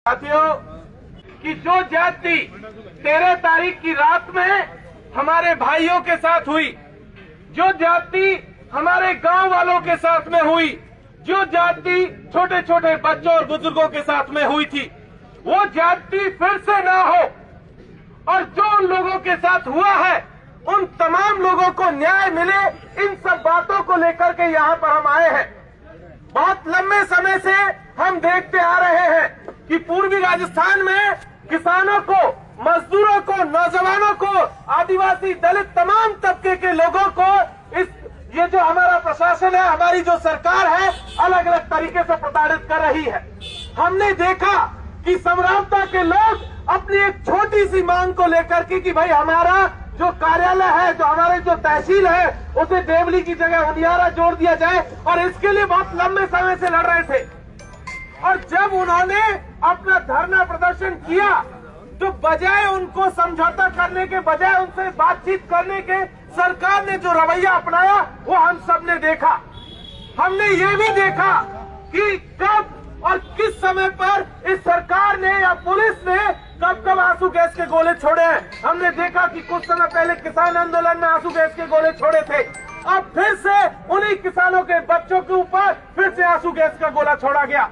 साथियों कि जो ज्यादती 13 तारीख की रात में हमारे भाइयों के साथ हुई, जो ज्यादती हमारे गांव वालों के साथ में हुई, जो ज्यादती छोटे छोटे बच्चों और बुजुर्गों के साथ में हुई थी, वो ज्यादती फिर से ना हो और जो उन लोगों के साथ हुआ है उन तमाम लोगों को न्याय मिले, इन सब बातों को लेकर के यहाँ पर हम आए हैं। बहुत लंबे समय से हम देखते आ रहे हैं कि पूर्वी राजस्थान में किसानों को, मजदूरों को, नौजवानों को, आदिवासी, दलित तमाम तबके के लोगों को ये जो हमारा प्रशासन है, हमारी जो सरकार है, अलग अलग तरीके से प्रताड़ित कर रही है। हमने देखा कि समरावता के लोग अपनी एक छोटी सी मांग को लेकर के कि भाई हमारा जो कार्यालय है, जो हमारे जो तहसील है, उसे देवली की जगह उनियारा जोड़ दिया जाए, और इसके लिए बहुत लंबे समय से लड़ रहे थे। और जब उन्होंने अपना धरना प्रदर्शन किया तो बजाय उनको समझौता करने के, बजाय उनसे बातचीत करने के, सरकार ने जो रवैया अपनाया वो हम सब ने देखा। हमने ये भी देखा कि कब और किस समय पर इस सरकार ने या पुलिस ने कब आंसू गैस के गोले छोड़े हैं। हमने देखा कि कुछ समय पहले किसान आंदोलन में आंसू गैस के गोले छोड़े थे, अब फिर से उन्हीं किसानों के बच्चों के ऊपर फिर से आंसू गैस का गोला छोड़ा गया,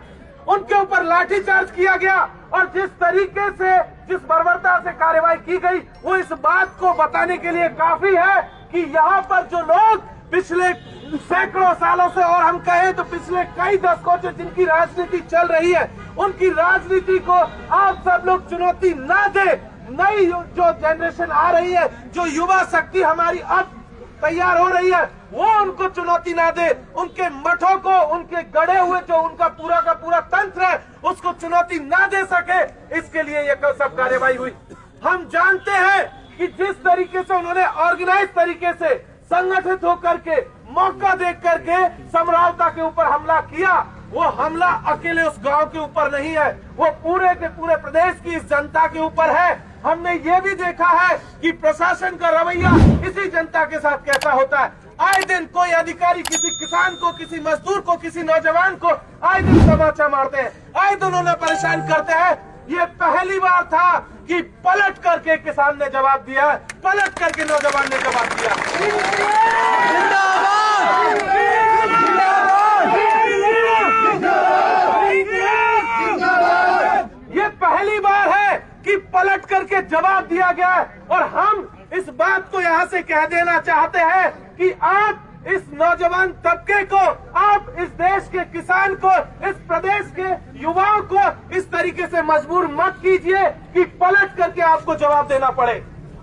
उनके ऊपर लाठीचार्ज किया गया। और जिस तरीके से, जिस बर्बरता से कार्रवाई की गई, वो इस बात को बताने के लिए काफी है कि यहाँ पर जो लोग पिछले सैकड़ों सालों से, और हम कहें तो पिछले कई दशकों से जिनकी राजनीति चल रही है, उनकी राजनीति को आप सब लोग चुनौती ना दे। नई जो जनरेशन आ रही है, जो युवा शक्ति हमारी अब तैयार हो रही है, वो उनको चुनौती ना दे, उनके मठों को, उनके गढ़े हुए जो उनका पूरा का पूरा तंत्र है, उसको चुनौती ना दे सके, इसके लिए ये सब कार्रवाई हुई। हम जानते हैं कि जिस तरीके से उन्होंने ऑर्गेनाइज तरीके से संगठित होकर के, मौका देख करके समरावता के ऊपर हमला किया, वो हमला अकेले उस गांव के ऊपर नहीं है, वो पूरे के पूरे प्रदेश की इस जनता के ऊपर है। हमने ये भी देखा है कि प्रशासन का रवैया इसी जनता के साथ कैसा होता है। आए दिन कोई अधिकारी किसी किसान को, किसी मजदूर को, किसी नौजवान को आए दिन तमाचा मारते हैं, आए दिन उन्हें परेशान करते हैं। ये पहली बार था कि पलट करके किसान ने जवाब दिया, पलट करके नौजवान ने जवाब दिया। ये पहली बार है कि पलट करके जवाब दिया गया है। और हम इस बात को यहाँ से कह देना चाहते हैं कि आप इस नौजवान तबके को, आप इस देश के किसान को, इस प्रदेश के युवाओं को इस तरीके से मजबूर मत कीजिए कि पलट करके आपको जवाब देना पड़े।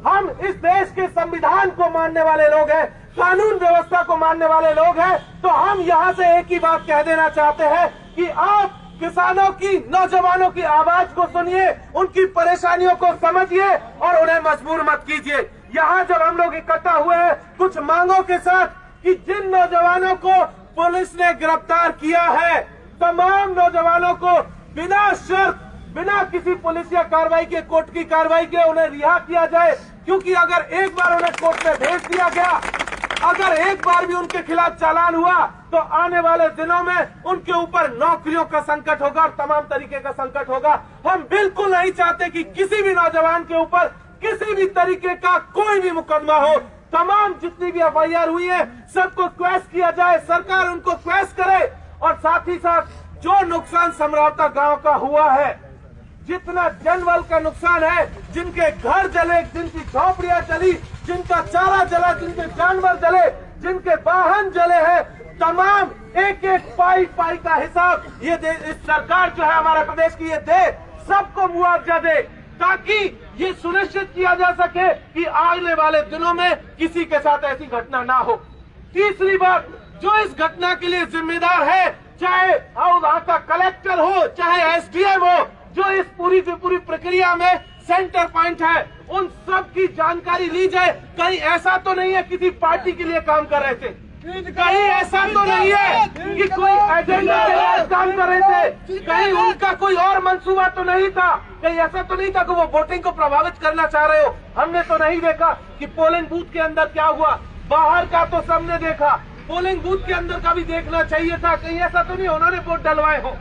हम इस देश के संविधान को मानने वाले लोग हैं, कानून व्यवस्था को मानने वाले लोग हैं, तो हम यहाँ से एक ही बात कह देना चाहते हैं कि आप किसानों की, नौजवानों की आवाज को सुनिए, उनकी परेशानियों को समझिए और उन्हें मजबूर मत कीजिए। यहाँ जब हम लोग इकट्ठा हुए हैं कुछ मांगों के साथ कि जिन नौजवानों को पुलिस ने गिरफ्तार किया है, तमाम नौजवानों को बिना शर्त, बिना किसी पुलिस या कार्रवाई के, कोर्ट की कार्रवाई के उन्हें रिहा किया जाए। क्योंकि अगर एक बार उन्हें कोर्ट में भेज दिया गया, अगर एक बार भी उनके खिलाफ चालान हुआ, तो आने वाले दिनों में उनके ऊपर नौकरियों का संकट होगा और तमाम तरीके का संकट होगा। हम बिल्कुल नहीं चाहते कि किसी भी नौजवान के ऊपर किसी भी तरीके का कोई भी मुकदमा हो। तमाम जितनी भी एफआईआर हुई है, सबको क्वैश किया जाए, सरकार उनको क्वैश करे। और साथ ही साथ जो नुकसान समरावता गांव का हुआ है, जितना जनबल का नुकसान है, जिनके घर जले, जिनकी झोपड़ियां जली, जिनका चारा जला, जिनके जानवर जले, जिनके वाहन जले हैं, तमाम एक एक पाई पाई का हिसाब ये इस सरकार जो है हमारे प्रदेश की, ये दे, सबको मुआवजा दे, ताकि ये सुनिश्चित किया जा सके कि आने वाले दिनों में किसी के साथ ऐसी घटना ना हो। तीसरी बात, जो इस घटना के लिए जिम्मेदार है, चाहे वहाँ का कलेक्टर हो, चाहे एसडीएम हो, जो इस पूरी प्रक्रिया में सेंटर पॉइंट है, उन सब की जानकारी ली जाए। कहीं ऐसा तो नहीं है किसी पार्टी के लिए काम कर रहे थे, कहीं ऐसा तो नहीं है कि कोई एजेंडा के लिए काम कर रहे थे, कहीं उनका कोई और मंसूबा तो नहीं था, कहीं ऐसा तो नहीं था कि वो वोटिंग को प्रभावित करना चाह रहे हो। हमने तो नहीं देखा कि पोलिंग बूथ के अंदर क्या हुआ, बाहर का तो सबने देखा, पोलिंग बूथ के अंदर का भी देखना चाहिए था। कहीं ऐसा तो नहीं उन्होंने वोट डलवाए हो।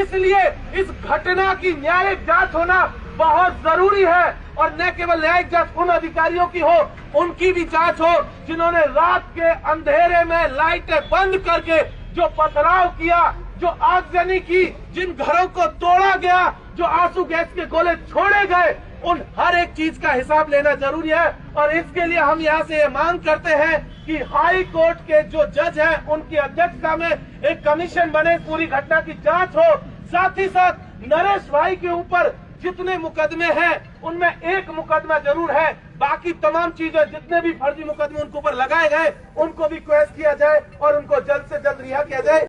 इसलिए इस घटना की न्यायिक जांच होना बहुत जरूरी है और न केवल न्यायिक जांच उन अधिकारियों की हो, उनकी भी जांच हो जिन्होंने रात के अंधेरे में लाइटें बंद करके जो पथराव किया, जो आगजनी की, जिन घरों को तोड़ा गया, जो आंसू गैस के गोले छोड़े गए, उन हर एक चीज का हिसाब लेना जरूरी है। और इसके लिए हम यहाँ से ये मांग करते हैं कि हाई कोर्ट के जो जज हैं उनकी अध्यक्षता में एक कमीशन बने, पूरी घटना की जांच हो। साथ ही साथ नरेश भाई के ऊपर जितने मुकदमे हैं उनमें एक मुकदमा जरूर है, बाकी तमाम चीजें जितने भी फर्जी मुकदमे उनके ऊपर लगाए गए उनको भी क्वेश्चन किया जाए और उनको जल्द से जल्द रिहा किया जाए।